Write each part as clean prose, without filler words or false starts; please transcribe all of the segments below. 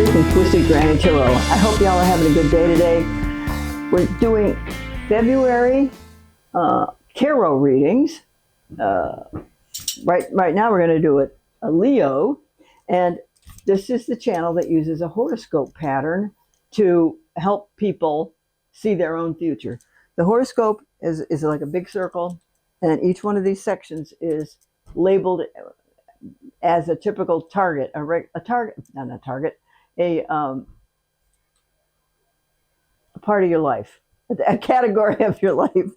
Sherry from Twisted Granny Tarot. I hope y'all are having a good day today. We're doing February tarot readings. Right now we're going to do a Leo, and this is the channel that uses a horoscope pattern to help people see their own future. The horoscope is like a big circle, and each one of these sections is labeled as a typical target, a part of your life, a category of your life,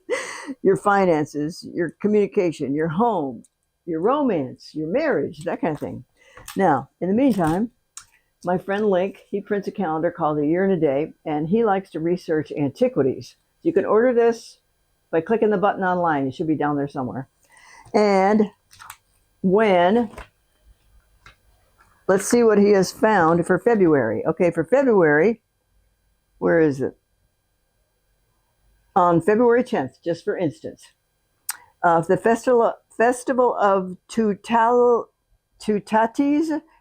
your finances, your communication, your home, your romance, your marriage, that kind of thing. Now, in the meantime, my friend Link, he prints a calendar called A Year and a Day, and he likes to research antiquities. You can order this by clicking the button online. It should be down there somewhere. And let's see what he has found for February. Okay, for February, where is it? On February 10th, just for instance, the festival of Tutatis,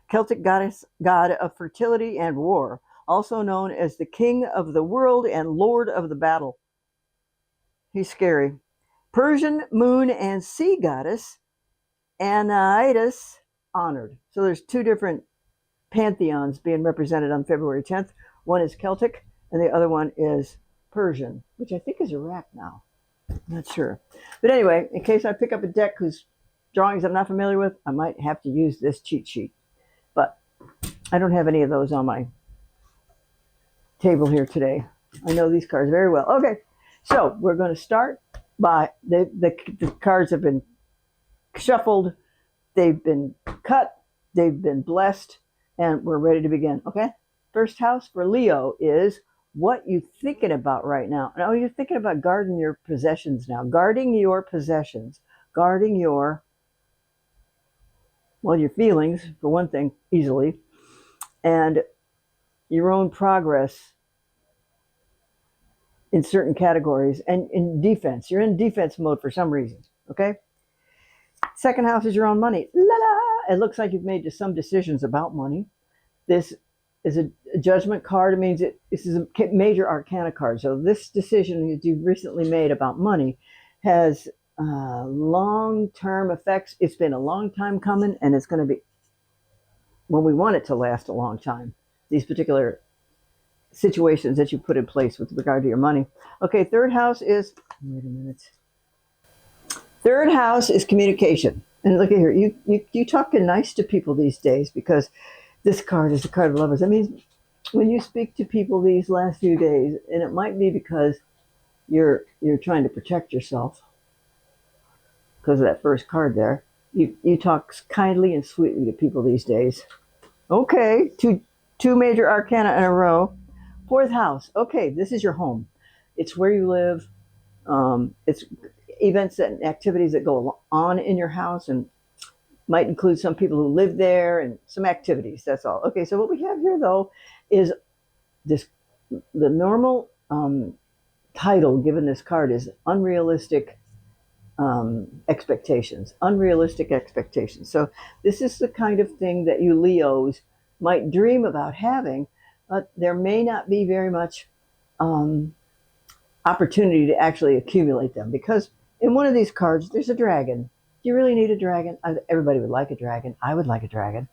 Celtic god of fertility and war, also known as the king of the world and lord of the battle. He's scary. Persian moon and sea goddess, Anaitis, honored. So there's two different pantheons being represented on February 10th. One is Celtic, and the other one is Persian, which I think is Iraq now. I'm not sure. But anyway, in case I pick up a deck whose drawings I'm not familiar with, I might have to use this cheat sheet. But I don't have any of those on my table here today. I know these cards very well. Okay, so we're going to start by the cards have been shuffled, they've been cut, they've been blessed, and we're ready to begin. Okay, first house for Leo is what you thinking about right now. Now you're thinking about guarding your possessions now. Guarding your possessions. Guarding your feelings, for one thing, easily. And your own progress in certain categories. And in defense. You're in defense mode for some reason. Okay? Second house is your own money. La la! It looks like you've made some decisions about money. This is a judgment card. It means this is a major arcana card. So this decision that you've recently made about money has long-term effects. It's been a long time coming, and it's going to be, well, we want it to last a long time. These particular situations that you put in place with regard to your money. Okay, third house is, wait a minute. Third house is communication. And look at here, you talking nice to people these days, because this card is the card of lovers. That means when you speak to people these last few days, and it might be because you're trying to protect yourself because of that first card there, you talk kindly and sweetly to people these days. Okay, two major arcana in a row. Fourth house. Okay, this is your home. It's where you live. It's events and activities that go on in your house, and might include some people who live there and some activities. That's all. Okay, so what we have here, though, is the normal title given this card is unrealistic expectations. Unrealistic expectations. So this is the kind of thing that you Leos might dream about having, but there may not be very much opportunity to actually accumulate them, because in one of these cards, there's a dragon. Do you really need a dragon? Everybody would like a dragon. I would like a dragon.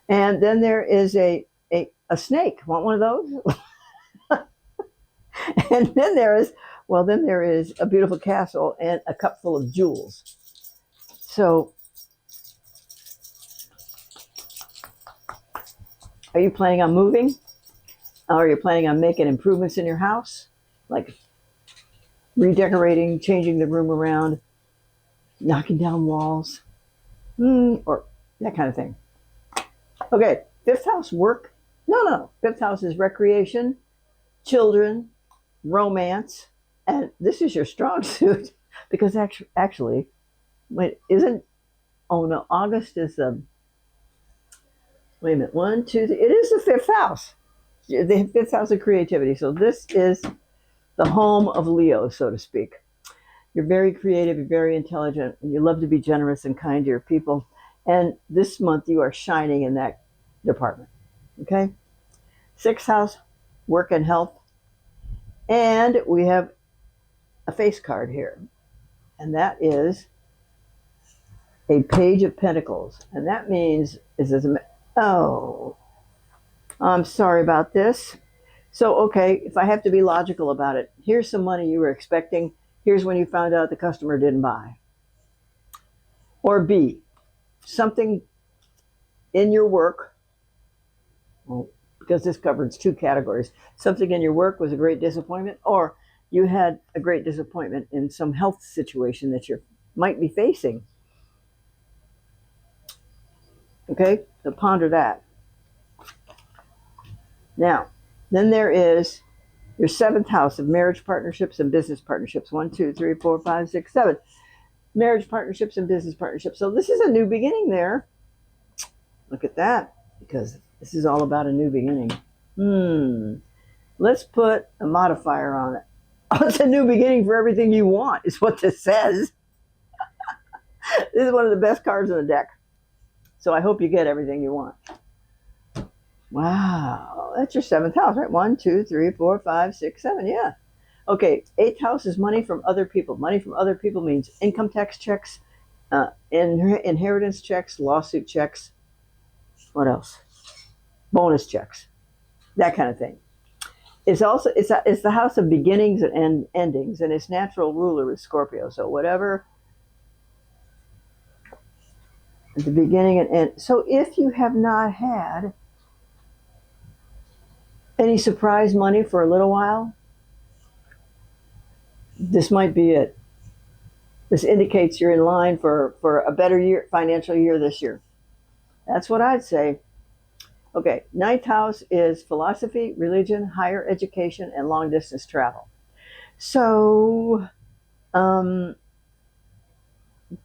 And then there is a snake. Want one of those? And then there is a beautiful castle and a cup full of jewels. So are you planning on moving? Or are you planning on making improvements in your house? Like redecorating, changing the room around, knocking down walls, or that kind of thing. Okay, fifth house, work. No. Fifth house is recreation, children, romance, and this is your strong suit, because actually, August is wait a minute, 1, 2, 3, it is the fifth house. The fifth house of creativity. So this is the home of Leo, so to speak. You're very creative, you're very intelligent, and you love to be generous and kind to your people. And this month you are shining in that department. Okay? Sixth house, work and health. And we have a face card here. And that is a page of pentacles. And that means, oh, I'm sorry about this. So, okay, if I have to be logical about it, here's some money you were expecting. Here's when you found out the customer didn't buy. Or B, something in your work, well, because this covers two categories. Something in your work was a great disappointment, or you had a great disappointment in some health situation that you might be facing. Okay, so ponder that. Now, then there is your seventh house of marriage partnerships and business partnerships. 1, 2, 3, 4, 5, 6, 7. Marriage partnerships and business partnerships. So this is a new beginning there. Look at that, because this is all about a new beginning. Let's put a modifier on it. Oh, it's a new beginning for everything you want, is what this says. This is one of the best cards in the deck. So I hope you get everything you want. Wow, that's your seventh house, right? 1, 2, 3, 4, 5, 6, 7. Yeah. Okay, eighth house is money from other people. Money from other people means income tax checks, inheritance checks, lawsuit checks. What else? Bonus checks, that kind of thing. It's also it's the house of beginnings and endings, and its natural ruler is Scorpio. So whatever at the beginning and end. So if you have not had any surprise money for a little while, this might be it. This indicates you're in line for a better year, financial year this year. That's what I'd say. Okay, ninth house is philosophy, religion, higher education, and long distance travel. So,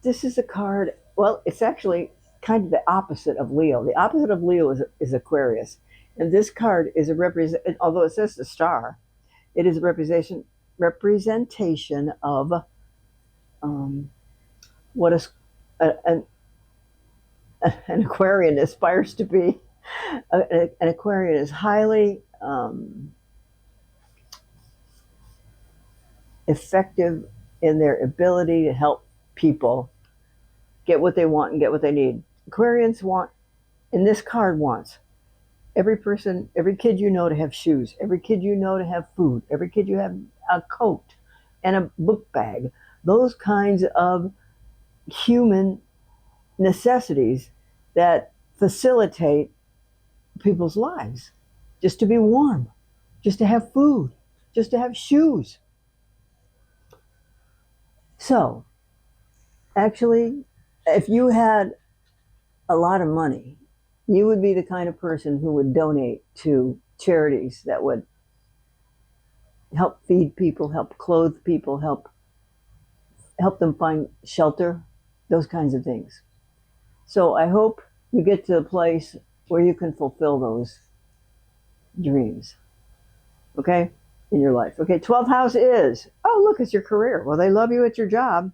this is a card, well, it's actually kind of the opposite of Leo. The opposite of Leo is Aquarius. And this card is although it says the star, it is a representation of what an Aquarian aspires to be. An Aquarian is highly effective in their ability to help people get what they want and get what they need. Aquarians want, and this card wants, every kid you know to have shoes, every kid you know to have food, every kid you have a coat and a book bag. Those kinds of human necessities that facilitate people's lives. Just to be warm, just to have food, just to have shoes. So, actually, if you had a lot of money, you would be the kind of person who would donate to charities that would help feed people, help clothe people, help them find shelter, those kinds of things. So I hope you get to a place where you can fulfill those dreams, okay, in your life. Okay, 12th house is, oh, look, it's your career. Well, they love you at your job.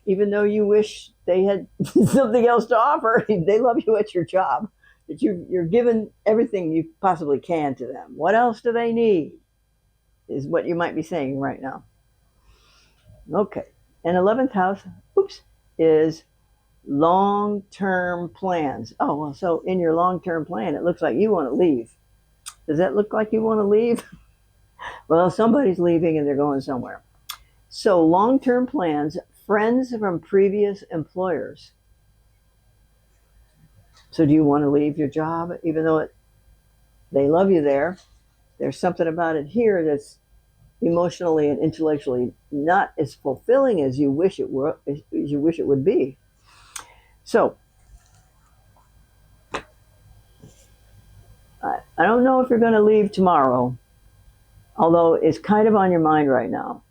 Even though you wish they had something else to offer, they love you at your job. That you're giving everything you possibly can to them. What else do they need? Is what you might be saying right now. Okay, and 11th house, is long-term plans. Oh, well, so in your long-term plan, it looks like you want to leave. Does that look like you want to leave? Well, somebody's leaving and they're going somewhere. So long-term plans, friends from previous employers. So do you want to leave your job, even though they love you there? There's something about it here that's emotionally and intellectually not as fulfilling as you wish it were, as you wish it would be. So I don't know if you're going to leave tomorrow, although it's kind of on your mind right now.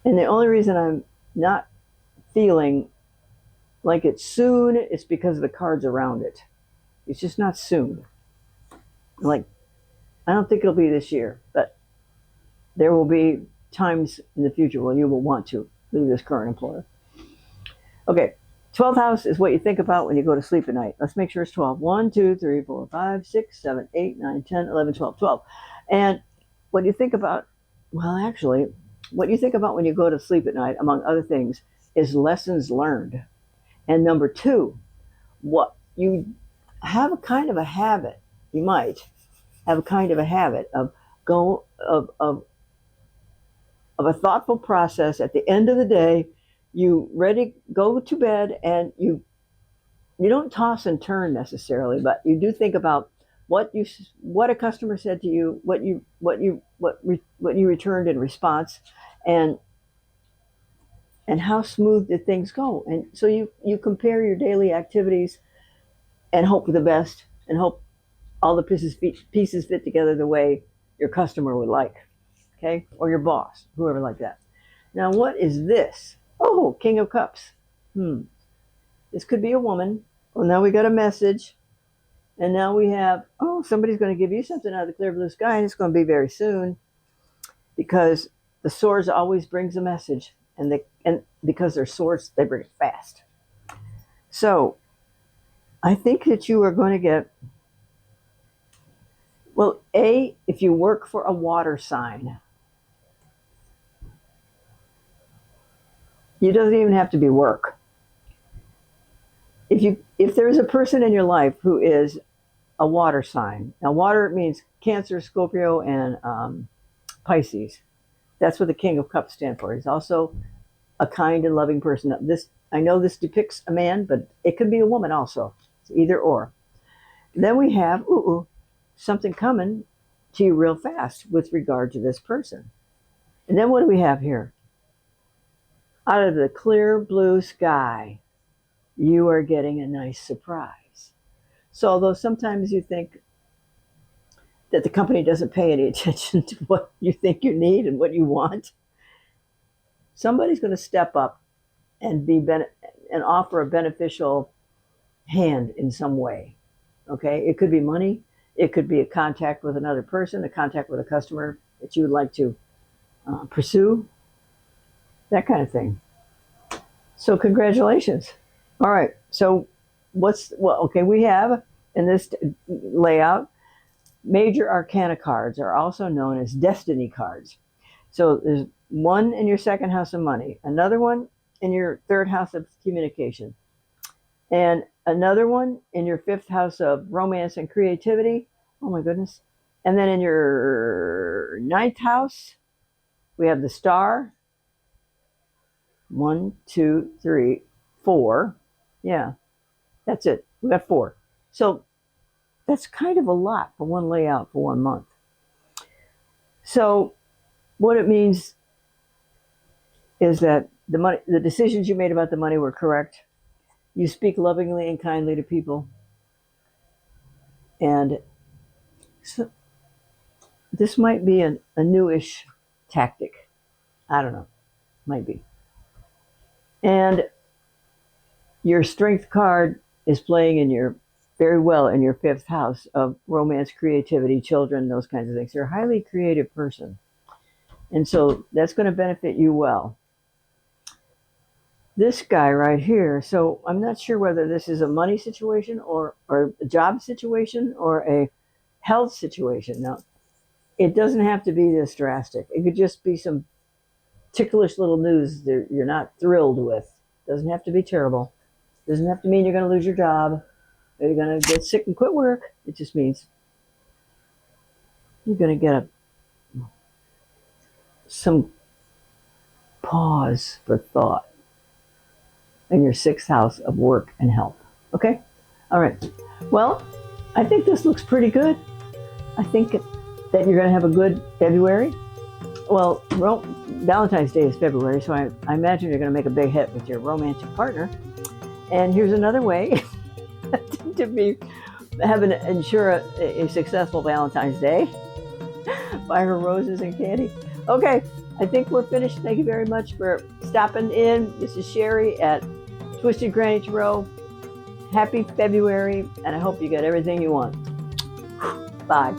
And the only reason I'm not feeling like it's soon is because of the cards around it. It's just not soon. Like, I don't think it'll be this year, but there will be times in the future when you will want to leave this current employer. Okay, 12th house is what you think about when you go to sleep at night. Let's make sure it's 12. 1, 2, 3, 4, 5, 6, 7, 8, 9, 10, 11, 12. 12. And what you think about, well, actually, what you think about when you go to sleep at night, among other things, is lessons learned. And number 2, what you have a kind of a habit, you might have a kind of a habit of a thoughtful process. At the end of the day, you go to bed, and you don't toss and turn necessarily, but you do think about what a customer said to you, what you returned in response, and how smooth did things go. And so you compare your daily activities and hope for the best, and hope all the pieces fit together the way your customer would like, okay, or your boss, whoever like that. Now, what is this? Oh, King of Cups. This could be a woman. Well, now we got a message. And now we have, somebody's going to give you something out of the clear blue sky, and it's going to be very soon, because the swords always brings a message, and because they're swords, they bring it fast. So I think that you are going to get, well, if you work for a water sign, it doesn't even have to be work. If there is a person in your life who is a water sign, now water means Cancer, Scorpio, and Pisces. That's what the King of Cups stand for. He's also a kind and loving person. I know this depicts a man, but it could be a woman also. It's either or. Then we have something coming to you real fast with regard to this person. And then what do we have here? Out of the clear blue sky, you are getting a nice surprise. So although sometimes you think that the company doesn't pay any attention to what you think you need and what you want, somebody's going to step up and and offer a beneficial hand in some way. Okay, it could be money, it could be a contact with another person, a contact with a customer that you would like to pursue, that kind of thing. So congratulations. All right, so we have in this layout, major arcana cards are also known as destiny cards. So there's one in your second house of money, another one in your third house of communication, and another one in your fifth house of romance and creativity. Oh my goodness. And then in your ninth house, we have the star. 1, 2, 3, 4. Yeah, that's it. We got 4. So that's kind of a lot for one layout for 1 month. So what it means is that the decisions you made about the money were correct. You speak lovingly and kindly to people. And so this might be a newish tactic. I don't know. Might be. And your strength card is playing very well in your fifth house of romance, creativity, children, those kinds of things. You're a highly creative person. And so that's going to benefit you well. This guy right here, so I'm not sure whether this is a money situation or a job situation or a health situation. Now, it doesn't have to be this drastic. It could just be some ticklish little news that you're not thrilled with. Doesn't have to be terrible. Doesn't have to mean you're going to lose your job or you're going to get sick and quit work. It just means you're going to get some pause for thought in your sixth house of work and health. Okay? All right. Well, I think this looks pretty good. I think that you're going to have a good February. Well, Valentine's Day is February, so I imagine you're going to make a big hit with your romantic partner. And here's another way to ensure a successful Valentine's Day. Buy her roses and candy. Okay, I think we're finished. Thank you very much for stopping in. This is Sherry at Twisted Granny Tarot. Happy February, and I hope you get everything you want. Bye.